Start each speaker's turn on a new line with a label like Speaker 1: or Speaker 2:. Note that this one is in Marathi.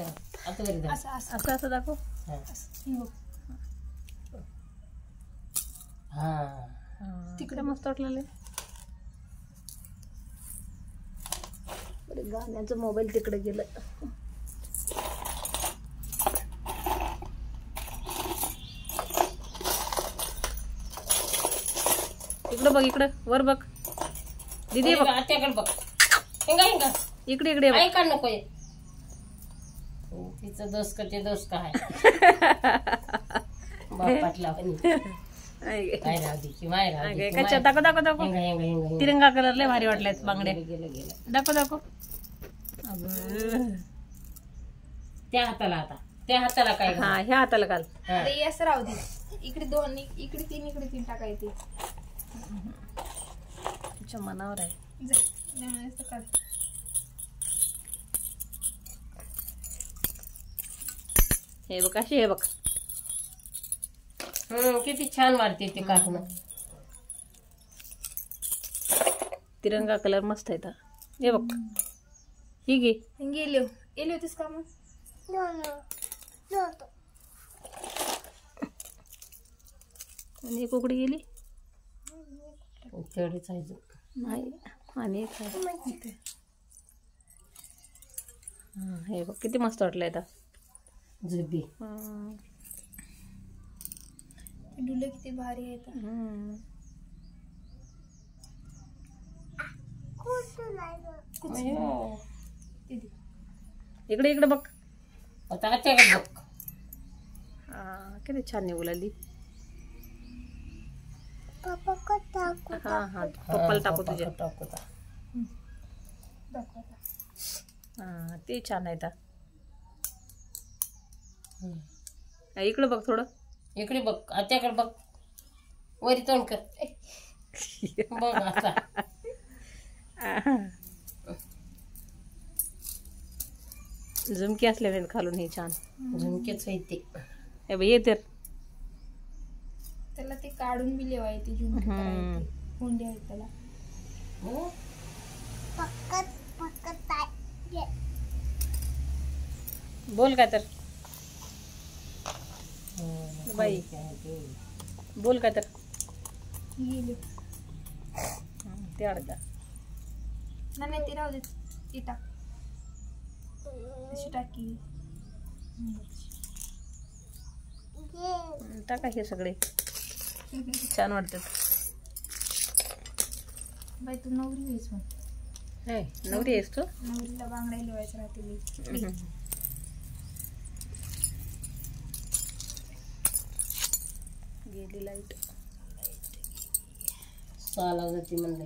Speaker 1: आता घरी जा.
Speaker 2: असं असं दाखव.
Speaker 1: हा
Speaker 2: तिकडे मस्त वाटलं. गाण्याचं मोबाईल तिकडे गेलं. इकडं बघ, इकडं वर बघ दीदी, बघ
Speaker 1: आत्याकडे बघ. हिंगा हिंगा
Speaker 2: इकडे इकडे
Speaker 1: आई का नको तिचं दोष का ते दोष काय बापातला काय राहू दे की माय राहू दे.
Speaker 2: कच्च्या दाखव दाखव दाखव.
Speaker 1: हिंगा हिंगा हिंगा
Speaker 2: तिरंगा कलर लय भारी वाटलाय बांगड्या.
Speaker 1: गेलं गेलं
Speaker 2: दाखव दाखव.
Speaker 1: त्या हाताला आता त्या हाताला काय
Speaker 2: हा ह्या हाताला घाल.
Speaker 3: अरे असं राहू दे. इकडे 2 इकडे 3 इकडे 3 टाकायचे.
Speaker 2: तुझ्या मनावर आहे. हे बघ अशी, हे बघ
Speaker 1: किती छान वाटते ते काढून.
Speaker 2: तिरंगा कलर मस्त आहे. हे बघ ही घे.
Speaker 3: गेलो गेली होतीस का मग?
Speaker 2: आणि एक उघडी गेली
Speaker 1: तेवढीच आहे
Speaker 2: नाही. आणि एक हे बघ किती मस्त वाटलंय आता.
Speaker 1: जुबी
Speaker 3: डुले किती भारी आहेत.
Speaker 2: इकडे इकडे बघ.
Speaker 1: आता आत्याकडे बघ.
Speaker 2: किती छान निघू लागली. हा हा पप्पाला टाकू तुझ्या. हा ते छान आहे. इकडे बघ थोडं.
Speaker 1: इकडे बघ आत्याकडे बघ. वरी तोंड कर बघ आता.
Speaker 2: झुमकी असल्या खालून हे छान
Speaker 1: झुमकेच आहे ते.
Speaker 2: हे बघ ये तर
Speaker 3: त्याला ते काढून बी लेवायचे. झुमके करायचे कोंडे आहेत त्याला.
Speaker 2: बोल काय तर बाई, बोल काय तर.
Speaker 3: गेले
Speaker 2: ते अडका
Speaker 3: नाही ते राहू दे. ती टाक अशी टाकी
Speaker 2: टाका. हे सगळे छान वाटतात.
Speaker 3: बाई तू नवरी आहेस मग.
Speaker 2: नवरी आहेस तू.
Speaker 3: नवरीला बांगड्या लिवायचं राहते.
Speaker 2: गेली लाईट.
Speaker 1: साला जाती म्हणले.